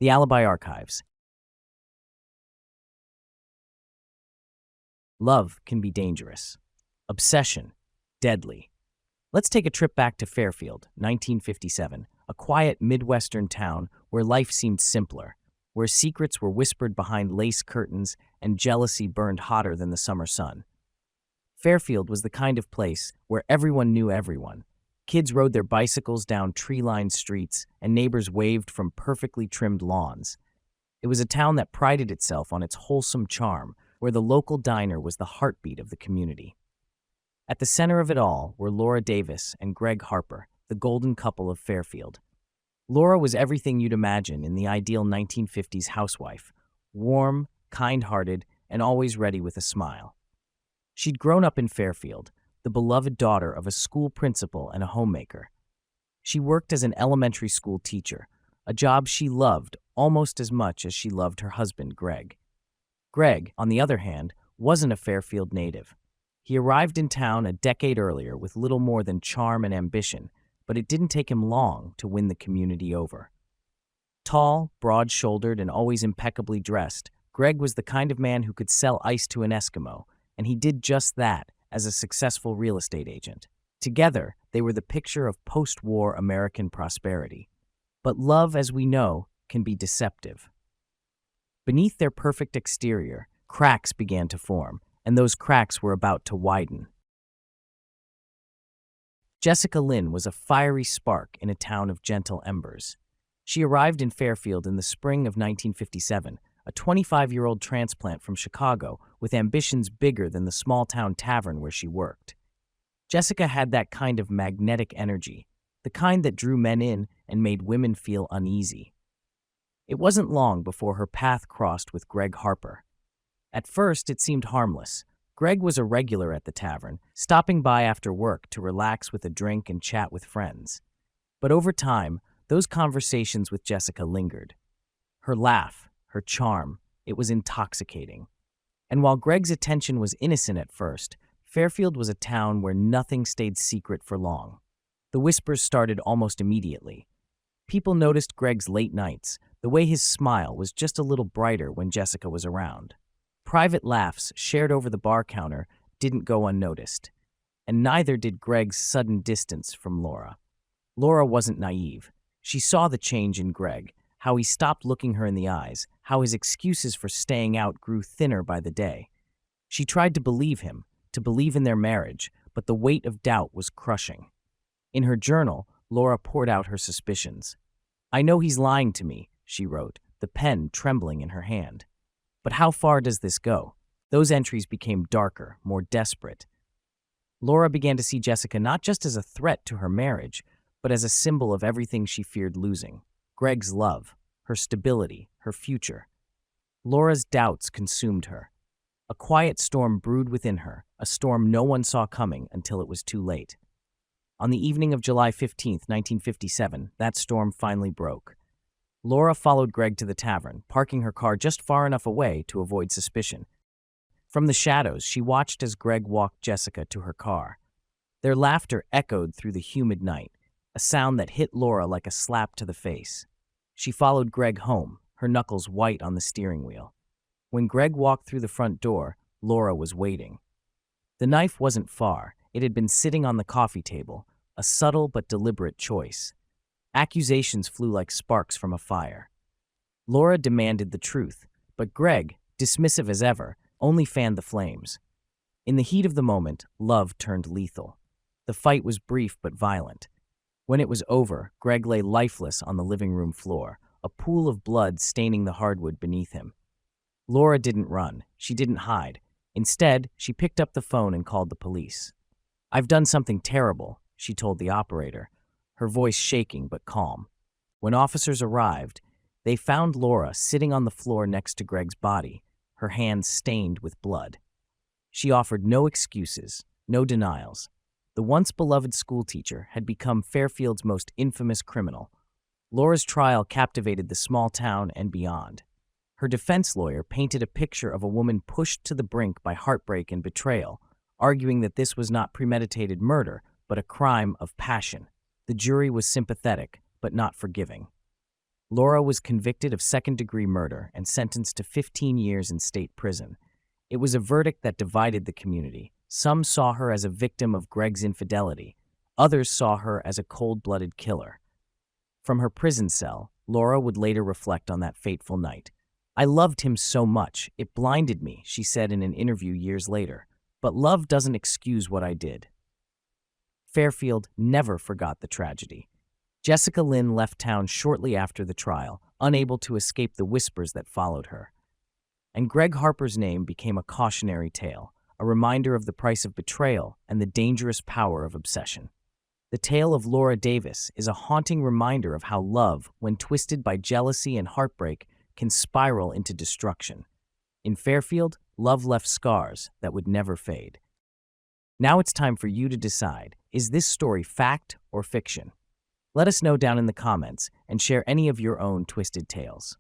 The Alibi Archives. Love can be dangerous. Obsession, deadly. Let's take a trip back to Fairfield, 1957, a quiet Midwestern town where life seemed simpler, where secrets were whispered behind lace curtains and jealousy burned hotter than the summer sun. Fairfield was the kind of place where everyone knew everyone. Kids rode their bicycles down tree-lined streets, and neighbors waved from perfectly trimmed lawns. It was a town that prided itself on its wholesome charm, where the local diner was the heartbeat of the community. At the center of it all were Laura Davis and Greg Harper, the golden couple of Fairfield. Laura was everything you'd imagine in the ideal 1950s housewife, warm, kind-hearted, and always ready with a smile. She'd grown up in Fairfield, the beloved daughter of a school principal and a homemaker. She worked as an elementary school teacher, a job she loved almost as much as she loved her husband, Greg. Greg, on the other hand, wasn't a Fairfield native. He arrived in town a decade earlier with little more than charm and ambition, but it didn't take him long to win the community over. Tall, broad-shouldered, and always impeccably dressed, Greg was the kind of man who could sell ice to an Eskimo, and he did just that as a successful real estate agent. Together, they were the picture of post-war American prosperity. But love, as we know, can be deceptive. Beneath their perfect exterior, cracks began to form, and those cracks were about to widen. Jessica Lynn was a fiery spark in a town of gentle embers. She arrived in Fairfield in the spring of 1957, a 25-year-old transplant from Chicago with ambitions bigger than the small-town tavern where she worked. Jessica had that kind of magnetic energy, the kind that drew men in and made women feel uneasy. It wasn't long before her path crossed with Greg Harper. At first, it seemed harmless. Greg was a regular at the tavern, stopping by after work to relax with a drink and chat with friends. But over time, those conversations with Jessica lingered. Her laugh, her charm, it was intoxicating. And while Greg's attention was innocent at first, Fairfield was a town where nothing stayed secret for long. The whispers started almost immediately. People noticed Greg's late nights, the way his smile was just a little brighter when Jessica was around. Private laughs shared over the bar counter didn't go unnoticed, and neither did Greg's sudden distance from Laura. Laura wasn't naive. She saw the change in Greg, how he stopped looking her in the eyes, how his excuses for staying out grew thinner by the day. She tried to believe him, to believe in their marriage, but the weight of doubt was crushing. In her journal, Laura poured out her suspicions. "I know he's lying to me," she wrote, the pen trembling in her hand. But how far does this go? Those entries became darker, more desperate. Laura began to see Jessica not just as a threat to her marriage, but as a symbol of everything she feared losing. Greg's love, her stability, her future. Laura's doubts consumed her. A quiet storm brewed within her, a storm no one saw coming until it was too late. On the evening of July 15th, 1957, that storm finally broke. Laura followed Greg to the tavern, parking her car just far enough away to avoid suspicion. From the shadows, she watched as Greg walked Jessica to her car. Their laughter echoed through the humid night, a sound that hit Laura like a slap to the face. She followed Greg home, her knuckles white on the steering wheel. When Greg walked through the front door, Laura was waiting. The knife wasn't far. It had been sitting on the coffee table, a subtle but deliberate choice. Accusations flew like sparks from a fire. Laura demanded the truth, but Greg, dismissive as ever, only fanned the flames. In the heat of the moment, love turned lethal. The fight was brief but violent. When it was over, Greg lay lifeless on the living room floor, a pool of blood staining the hardwood beneath him. Laura didn't run. She didn't hide. Instead, she picked up the phone and called the police. "I've done something terrible," she told the operator, her voice shaking but calm. When officers arrived, they found Laura sitting on the floor next to Greg's body, her hands stained with blood. She offered no excuses, no denials. The once beloved schoolteacher had become Fairfield's most infamous criminal. Laura's trial captivated the small town and beyond. Her defense lawyer painted a picture of a woman pushed to the brink by heartbreak and betrayal, arguing that this was not premeditated murder, but a crime of passion. The jury was sympathetic, but not forgiving. Laura was convicted of second-degree murder and sentenced to 15 years in state prison. It was a verdict that divided the community. Some saw her as a victim of Greg's infidelity. Others saw her as a cold-blooded killer. From her prison cell, Laura would later reflect on that fateful night. "I loved him so much, it blinded me," she said in an interview years later. "But love doesn't excuse what I did." Fairfield never forgot the tragedy. Jessica Lynn left town shortly after the trial, unable to escape the whispers that followed her. And Greg Harper's name became a cautionary tale, a reminder of the price of betrayal and the dangerous power of obsession. The tale of Laura Davis is a haunting reminder of how love, when twisted by jealousy and heartbreak, can spiral into destruction. In Fairfield, love left scars that would never fade. Now it's time for you to decide, is this story fact or fiction? Let us know down in the comments and share any of your own twisted tales.